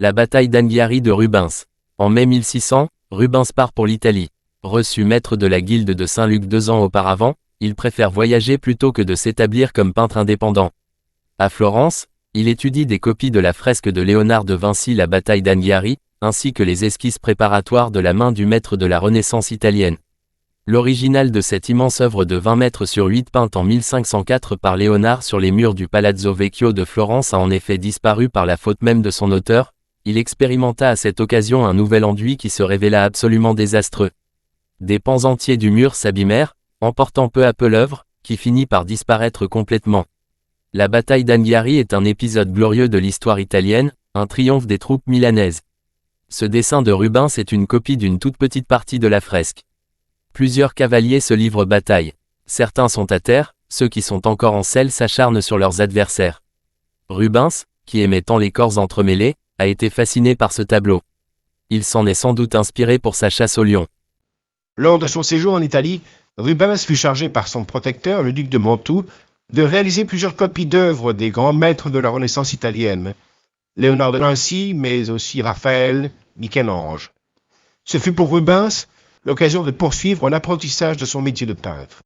La bataille d'Anghiari de Rubens. En mai 1600, Rubens part pour l'Italie. Reçu maître de la Guilde de Saint-Luc 2 ans auparavant, il préfère voyager plutôt que de s'établir comme peintre indépendant. À Florence, il étudie des copies de la fresque de Léonard de Vinci La bataille d'Anghiari, ainsi que les esquisses préparatoires de la main du maître de la Renaissance italienne. L'original de cette immense œuvre de 20 mètres sur 8 peinte en 1504 par Léonard sur les murs du Palazzo Vecchio de Florence a en effet disparu par la faute même de son auteur. Il expérimenta à cette occasion un nouvel enduit qui se révéla absolument désastreux. Des pans entiers du mur s'abîmèrent, emportant peu à peu l'œuvre, qui finit par disparaître complètement. La bataille d'Anghiari est un épisode glorieux de l'histoire italienne, un triomphe des troupes milanaises. Ce dessin de Rubens est une copie d'une toute petite partie de la fresque. Plusieurs cavaliers se livrent bataille. Certains sont à terre, ceux qui sont encore en selle s'acharnent sur leurs adversaires. Rubens, qui aimait tant les corps entremêlés, a été fasciné par ce tableau. Il s'en est sans doute inspiré pour sa chasse au lion. Lors de son séjour en Italie, Rubens fut chargé par son protecteur, le duc de Mantoue, de réaliser plusieurs copies d'œuvres des grands maîtres de la Renaissance italienne. Léonard de Vinci, mais aussi Raphaël, Michel-Ange. Ce fut pour Rubens l'occasion de poursuivre l'apprentissage de son métier de peintre.